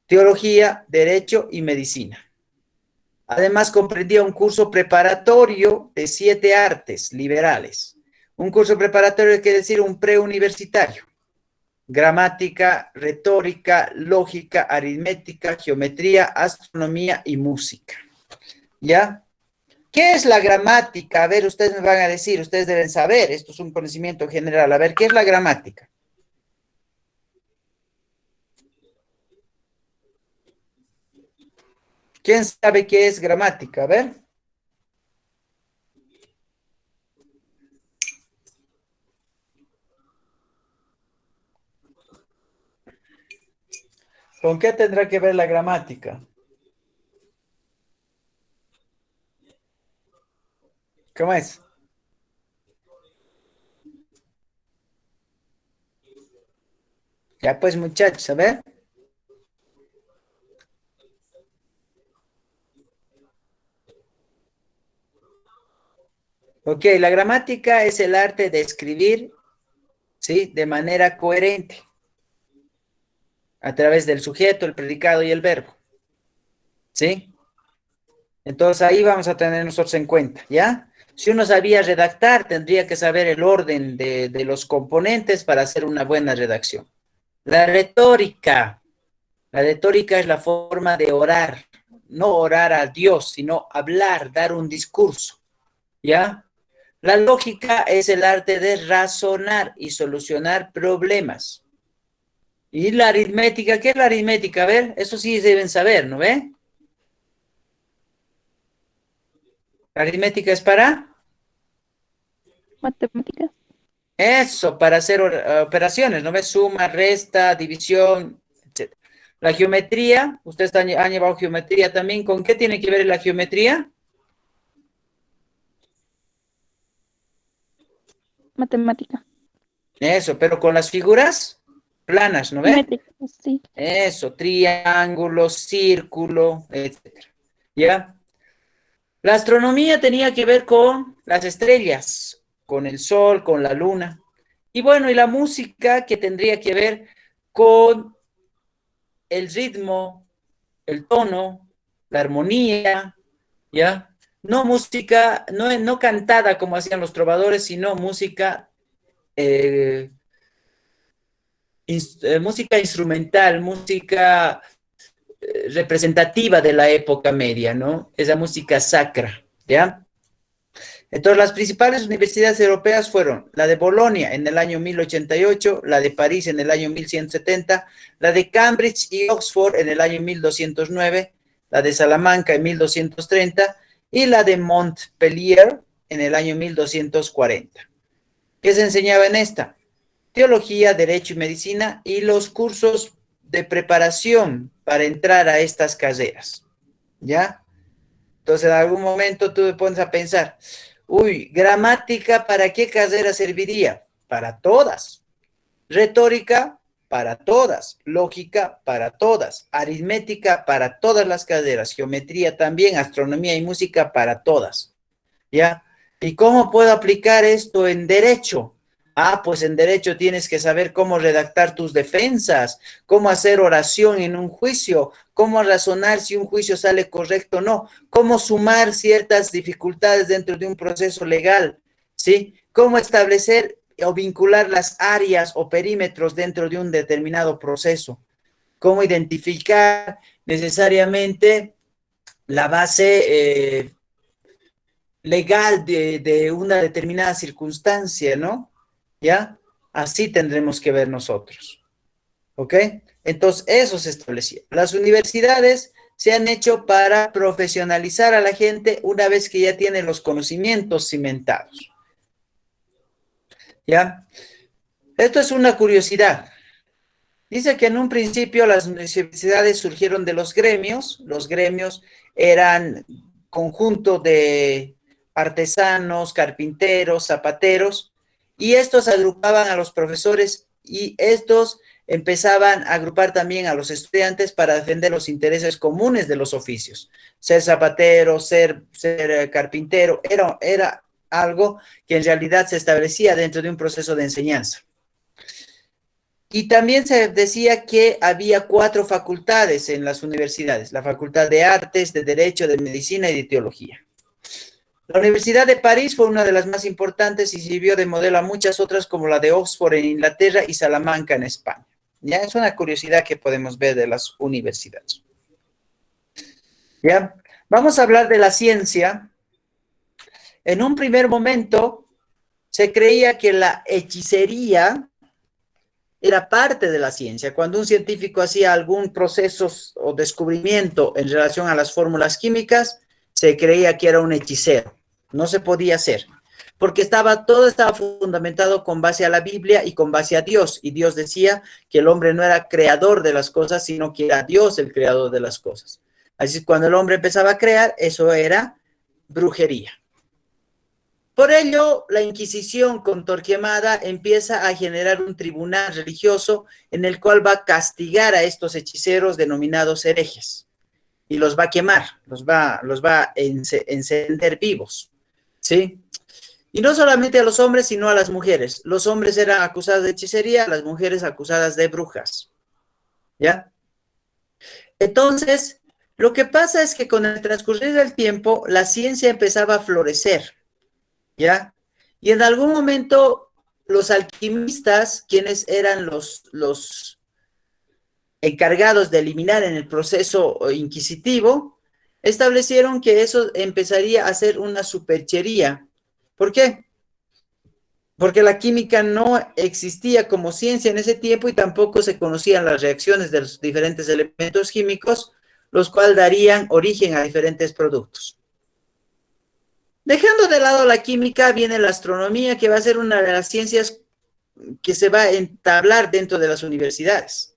teología, derecho y medicina. Además, comprendía un curso preparatorio de 7 artes liberales. Un curso preparatorio quiere decir un preuniversitario. Gramática, retórica, lógica, aritmética, geometría, astronomía y música. ¿Ya? ¿Qué es la gramática? A ver, ustedes me van a decir, ustedes deben saber, esto es un conocimiento general. A ver, ¿qué es la gramática? ¿Quién sabe qué es gramática? A ver. ¿Con qué tendrá que ver la gramática? ¿Cómo es? Ya pues, muchachos, a ver. Ok, la gramática es el arte de escribir, ¿sí? De manera coherente, a través del sujeto, el predicado y el verbo, ¿sí? Entonces ahí vamos a tener nosotros en cuenta, ¿ya? Si uno sabía redactar, tendría que saber el orden de los componentes para hacer una buena redacción. La retórica es la forma de orar, no orar a Dios, sino hablar, dar un discurso, ¿ya? La lógica es el arte de razonar y solucionar problemas. Y la aritmética, ¿qué es la aritmética? A ver, eso sí deben saber, ¿no ve? La aritmética es para Matemáticas. eso, para hacer operaciones, ¿no ves? Suma, resta, división, etc. La geometría, ustedes han llevado geometría también. ¿Con qué tiene que ver la geometría? Matemática. Eso, pero con las figuras planas, ¿no ve? Geométricos, sí. Eso, triángulo, círculo, etcétera. ¿Ya? La astronomía tenía que ver con las estrellas, con el sol, con la luna. Y bueno, y la música que tendría que ver con el ritmo, el tono, la armonía, ¿ya? No música, no cantada como hacían los trovadores, sino música, eh, música instrumental, música representativa de la época media, ¿no? Esa música sacra, ¿ya? Entonces, las principales universidades europeas fueron la de Bolonia en el año 1088, la de París en el año 1170, la de Cambridge y Oxford en el año 1209, la de Salamanca en 1230 y la de Montpellier en el año 1240. ¿Qué se enseñaba en esta? Teología, Derecho y Medicina y los cursos de preparación para entrar a estas carreras, ¿ya? Entonces, en algún momento tú te pones a pensar, uy, gramática, ¿para qué carrera serviría? Para todas. Retórica, para todas. Lógica, para todas. Aritmética, para todas las carreras. Geometría también, astronomía y música, para todas, ¿ya? ¿Y cómo puedo aplicar esto en derecho? Ah, pues en derecho tienes que saber cómo redactar tus defensas, cómo hacer oración en un juicio, cómo razonar si un juicio sale correcto o no, cómo sumar ciertas dificultades dentro de un proceso legal, ¿sí? Cómo establecer o vincular las áreas o perímetros dentro de un determinado proceso, cómo identificar necesariamente la base legal de una determinada circunstancia, ¿no? ¿Ya? Así tendremos que ver nosotros, ¿ok? Entonces, eso se establecía. Las universidades se han hecho para profesionalizar a la gente una vez que ya tiene los conocimientos cimentados, ¿ya? Esto es una curiosidad. Dice que en un principio las universidades surgieron de los gremios. Los gremios eran conjunto de artesanos, carpinteros, zapateros, y estos agrupaban a los profesores y estos empezaban a agrupar también a los estudiantes para defender los intereses comunes de los oficios. Ser zapatero, ser carpintero, era algo que en realidad se establecía dentro de un proceso de enseñanza. Y también se decía que había 4 facultades en las universidades, la Facultad de Artes, de Derecho, de Medicina y de Teología. La Universidad de París fue una de las más importantes y sirvió de modelo a muchas otras como la de Oxford en Inglaterra y Salamanca en España. Ya es una curiosidad que podemos ver de las universidades. Ya, vamos a hablar de la ciencia. En un primer momento se creía que la hechicería era parte de la ciencia. Cuando un científico hacía algún proceso o descubrimiento en relación a las fórmulas químicas, se creía que era un hechicero. No se podía hacer, porque todo estaba fundamentado con base a la Biblia y con base a Dios. Y Dios decía que el hombre no era creador de las cosas, sino que era Dios el creador de las cosas. Así que cuando el hombre empezaba a crear, eso era brujería. Por ello, la Inquisición con Torquemada empieza a generar un tribunal religioso en el cual va a castigar a estos hechiceros denominados herejes y los va a quemar, los va a encender vivos, ¿sí? Y no solamente a los hombres, sino a las mujeres. Los hombres eran acusados de hechicería, las mujeres acusadas de brujas, ¿ya? Entonces, lo que pasa es que con el transcurrir del tiempo, la ciencia empezaba a florecer, ¿ya? Y en algún momento los alquimistas, quienes eran los encargados de eliminar en el proceso inquisitivo, establecieron que eso empezaría a ser una superchería. ¿Por qué? Porque la química no existía como ciencia en ese tiempo y tampoco se conocían las reacciones de los diferentes elementos químicos, los cuales darían origen a diferentes productos. Dejando de lado la química, viene la astronomía, que va a ser una de las ciencias que se va a entablar dentro de las universidades.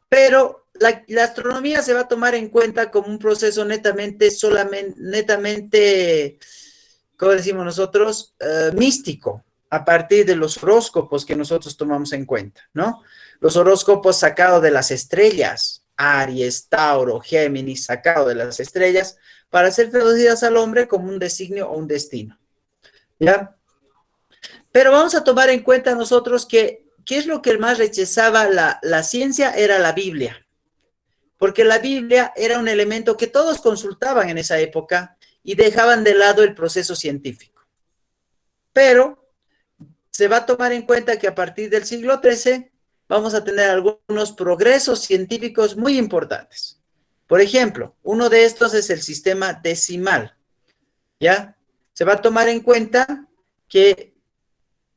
Pero la astronomía se va a tomar en cuenta como un proceso netamente, ¿cómo decimos nosotros? Místico, a partir de los horóscopos que nosotros tomamos en cuenta, ¿no? Los horóscopos sacados de las estrellas, Aries, Tauro, Géminis, sacados de las estrellas, para ser traducidas al hombre como un designio o un destino, ¿ya? Pero vamos a tomar en cuenta nosotros que, ¿qué es lo que más rechazaba la ciencia? Era la Biblia, porque la Biblia era un elemento que todos consultaban en esa época y dejaban de lado el proceso científico. Pero se va a tomar en cuenta que a partir del siglo XIII vamos a tener algunos progresos científicos muy importantes. Por ejemplo, uno de estos es el sistema decimal, ¿ya? Se va a tomar en cuenta que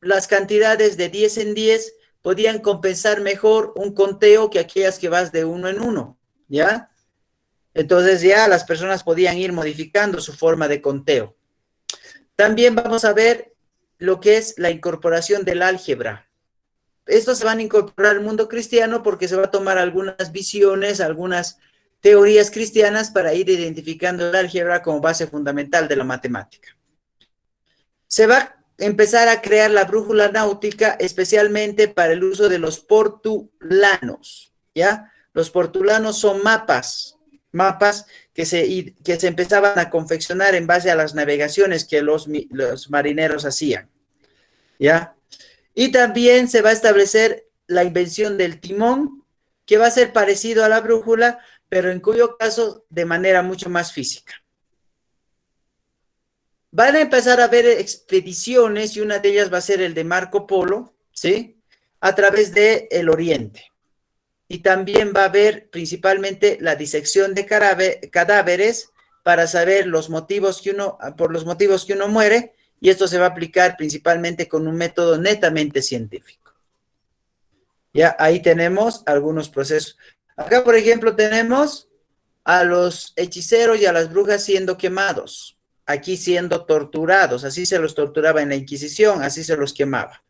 las cantidades de 10 en 10 podían compensar mejor un conteo que aquellas que vas de uno en uno, ¿ya? Entonces ya las personas podían ir modificando su forma de conteo. También vamos a ver lo que es la incorporación del álgebra. Estos se van a incorporar al mundo cristiano porque se va a tomar algunas visiones, algunas teorías cristianas para ir identificando el álgebra como base fundamental de la matemática. Se va a empezar a crear la brújula náutica especialmente para el uso de los portulanos, ¿ya? Los portulanos son mapas que se empezaban a confeccionar en base a las navegaciones que los marineros hacían, ¿ya? Y también se va a establecer la invención del timón, que va a ser parecido a la brújula, pero en cuyo caso de manera mucho más física. Van a empezar a haber expediciones y una de ellas va a ser el de Marco Polo, ¿sí? A través del Oriente. Y también va a haber principalmente la disección de cadáveres para saber por los motivos que uno muere, y esto se va a aplicar principalmente con un método netamente científico. Ya, ahí tenemos algunos procesos. Acá, por ejemplo, tenemos a los hechiceros y a las brujas siendo quemados, aquí siendo torturados, así se los torturaba en la Inquisición, así se los quemaba.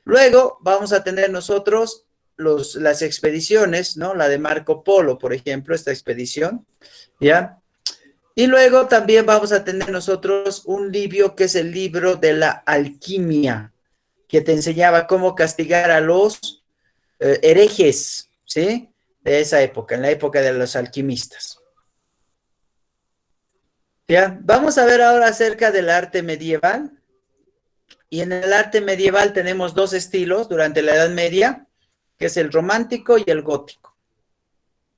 Luego vamos a tener nosotros las expediciones, ¿no? La de Marco Polo, por ejemplo, esta expedición, ¿ya? Y luego también vamos a tener nosotros un libro que es el libro de la alquimia, que te enseñaba cómo castigar a los herejes, ¿sí? De esa época, en la época de los alquimistas. ¿Ya? Vamos a ver ahora acerca del arte medieval. Y en el arte medieval tenemos dos estilos durante la Edad Media, que es el romántico y el gótico.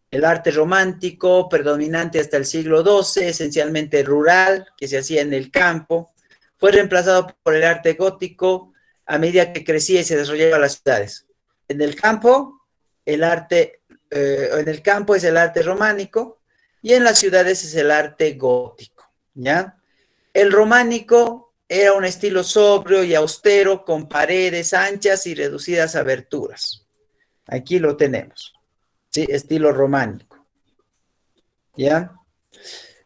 El arte romántico, predominante hasta el siglo XII, esencialmente rural, que se hacía en el campo, fue reemplazado por el arte gótico a medida que crecía y se desarrollaba las ciudades. En el campo, en el campo es el arte románico y en las ciudades es el arte gótico, ¿ya? El románico era un estilo sobrio y austero con paredes anchas y reducidas aberturas. Aquí lo tenemos, ¿sí? Estilo románico, ¿ya?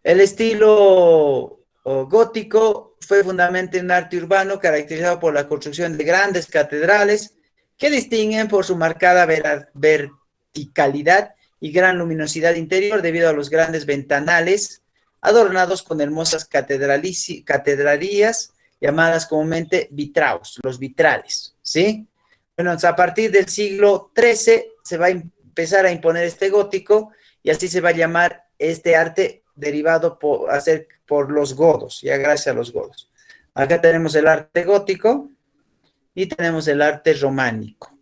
El estilo gótico fue fundamentalmente un arte urbano caracterizado por la construcción de grandes catedrales que distinguen por su marcada verticalidad y gran luminosidad interior debido a los grandes ventanales adornados con hermosas catedralías llamadas comúnmente vitraos, los vitrales, ¿sí? Bueno, a partir del siglo XIII se va a empezar a imponer este gótico y así se va a llamar este arte derivado por los godos, ya gracias a los godos. Acá tenemos el arte gótico y tenemos el arte románico,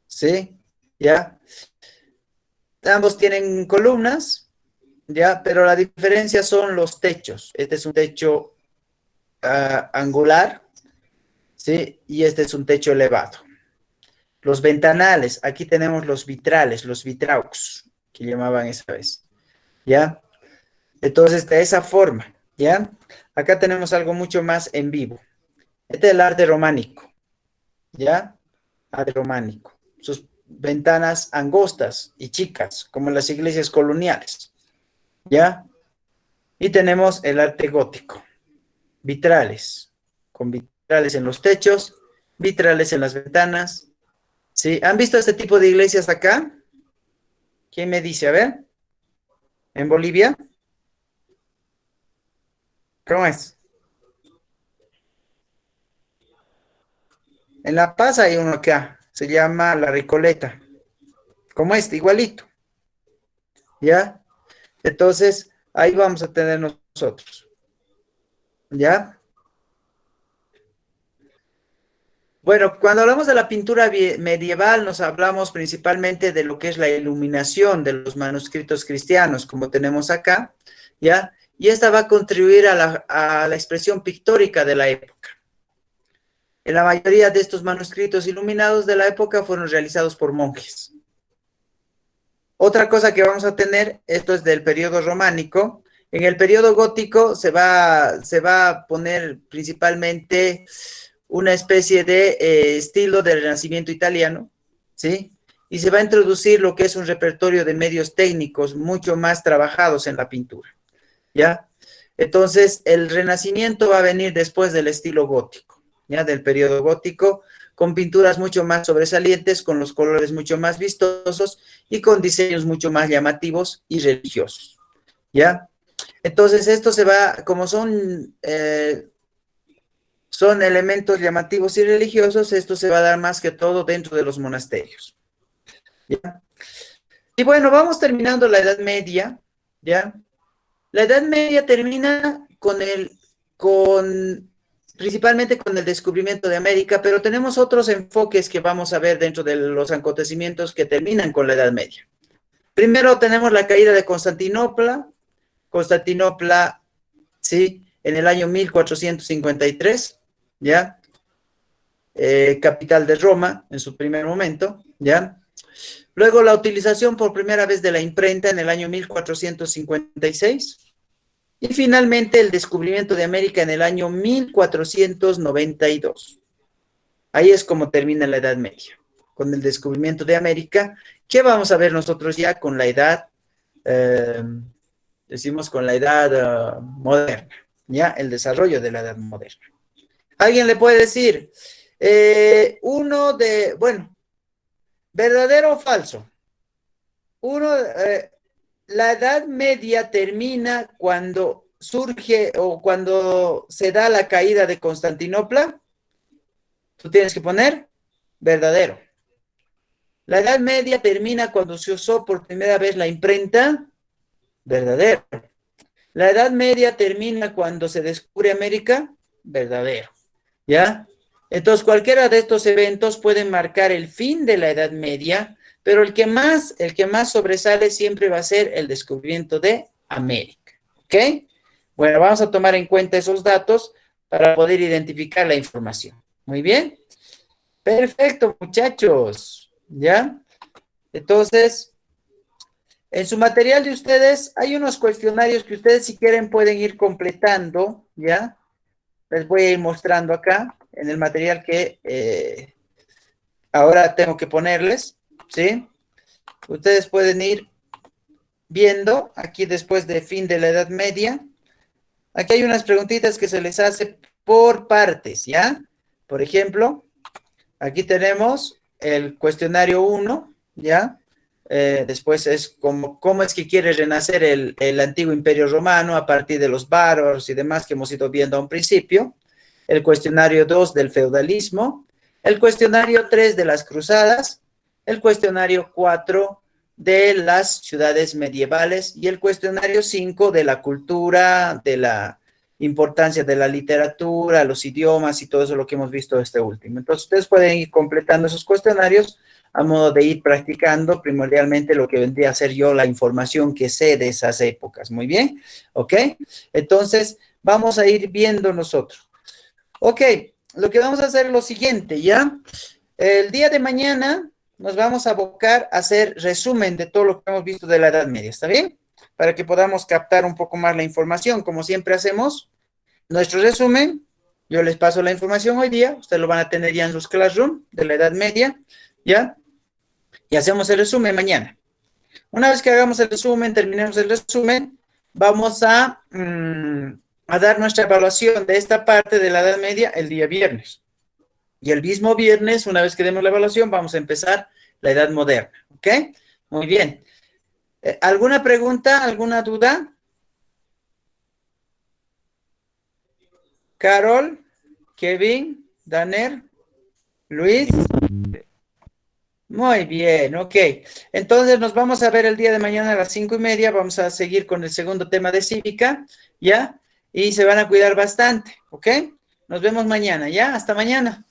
¿sí? ¿Ya? Ambos tienen columnas, ¿ya? Pero la diferencia son los techos. Este es un techo angular, ¿sí? Y este es un techo elevado. Los ventanales, aquí tenemos los vitrales, los vitraux, que llamaban esa vez, ¿ya? Entonces, de esa forma, ¿ya? Acá tenemos algo mucho más en vivo. Este es el arte románico, ¿ya? Arte románico. Sus ventanas angostas y chicas, como en las iglesias coloniales, ¿ya? Y tenemos el arte gótico. Vitrales, con vitrales en los techos, vitrales en las ventanas, ¿sí? ¿Han visto este tipo de iglesias acá? ¿Quién me dice? A ver. ¿En Bolivia? ¿Cómo es? En La Paz hay uno acá, se llama La Recoleta, como este, igualito, ¿ya? Entonces, ahí vamos a tener nosotros, ¿ya? Bueno, cuando hablamos de la pintura medieval, nos hablamos principalmente de lo que es la iluminación de los manuscritos cristianos, como tenemos acá, ¿ya? Y esta va a contribuir a la expresión pictórica de la época. En la mayoría de estos manuscritos iluminados de la época fueron realizados por monjes. Otra cosa que vamos a tener, esto es del periodo románico. En el periodo gótico se va a poner principalmente una especie de estilo del Renacimiento italiano, ¿sí? Y se va a introducir lo que es un repertorio de medios técnicos mucho más trabajados en la pintura, ¿ya? Entonces, el Renacimiento va a venir después del estilo gótico, ¿ya? Del periodo gótico, con pinturas mucho más sobresalientes, con los colores mucho más vistosos y con diseños mucho más llamativos y religiosos, ¿ya? Entonces, esto se va, como son elementos llamativos y religiosos, esto se va a dar más que todo dentro de los monasterios, ¿ya? Y bueno, vamos terminando la Edad Media, ¿ya? La Edad Media termina principalmente con el descubrimiento de América, pero tenemos otros enfoques que vamos a ver dentro de los acontecimientos que terminan con la Edad Media. Primero tenemos la caída de Constantinopla, sí, en el año 1453, ¿ya? Capital de Roma en su primer momento, ¿ya? Luego la utilización por primera vez de la imprenta en el año 1456. Y finalmente el descubrimiento de América en el año 1492. Ahí es como termina la Edad Media, con el descubrimiento de América, que vamos a ver nosotros ya con la edad, decimos con la edad moderna, ya el desarrollo de la edad moderna. Alguien le puede decir, ¿verdadero o falso? La Edad Media termina cuando surge o cuando se da la caída de Constantinopla. Tú tienes que poner verdadero. La Edad Media termina cuando se usó por primera vez la imprenta. Verdadero. La Edad Media termina cuando se descubre América. Verdadero. ¿Ya? Entonces, cualquiera de estos eventos puede marcar el fin de la Edad Media, pero el que más sobresale siempre va a ser el descubrimiento de América. ¿Ok? Bueno, vamos a tomar en cuenta esos datos para poder identificar la información. Muy bien. Perfecto, muchachos. ¿Ya? Entonces, en su material de ustedes hay unos cuestionarios que ustedes si quieren pueden ir completando, ¿ya? Les voy a ir mostrando acá en el material que ahora tengo que ponerles, ¿sí? Ustedes pueden ir viendo aquí después de fin de la Edad Media. Aquí hay unas preguntitas que se les hace por partes, ¿ya? Por ejemplo, aquí tenemos el cuestionario 1, ¿ya? Después es cómo es que quiere renacer el antiguo Imperio Romano a partir de los bárbaros y demás que hemos ido viendo a un principio. El cuestionario 2 del feudalismo. El cuestionario 3 de las cruzadas. El cuestionario 4 de las ciudades medievales. Y el cuestionario 5 de la cultura, de la importancia de la literatura, los idiomas y todo eso lo que hemos visto este último. Entonces, ustedes pueden ir completando esos cuestionarios a modo de ir practicando primordialmente lo que vendría a ser yo la información que sé de esas épocas. Muy bien, ¿ok? Entonces, vamos a ir viendo nosotros. Ok, lo que vamos a hacer es lo siguiente, ¿ya? El día de mañana nos vamos a abocar a hacer resumen de todo lo que hemos visto de la Edad Media, ¿está bien? Para que podamos captar un poco más la información, como siempre hacemos. Nuestro resumen, yo les paso la información hoy día, ustedes lo van a tener ya en sus classroom de la Edad Media, ¿ya? Y hacemos el resumen mañana. Una vez que hagamos el resumen, terminemos el resumen, vamos a dar nuestra evaluación de esta parte de la Edad Media el día viernes. Y el mismo viernes, una vez que demos la evaluación, vamos a empezar la Edad Moderna. ¿Ok? Muy bien. ¿Alguna pregunta? ¿Alguna duda? Carol, Kevin, Daner. Luis. Muy bien, ok. Entonces nos vamos a ver el día de mañana a las 5:30. Vamos a seguir con el segundo tema de cívica, ¿ya? Y se van a cuidar bastante, ¿ok? Nos vemos mañana, ¿ya? Hasta mañana.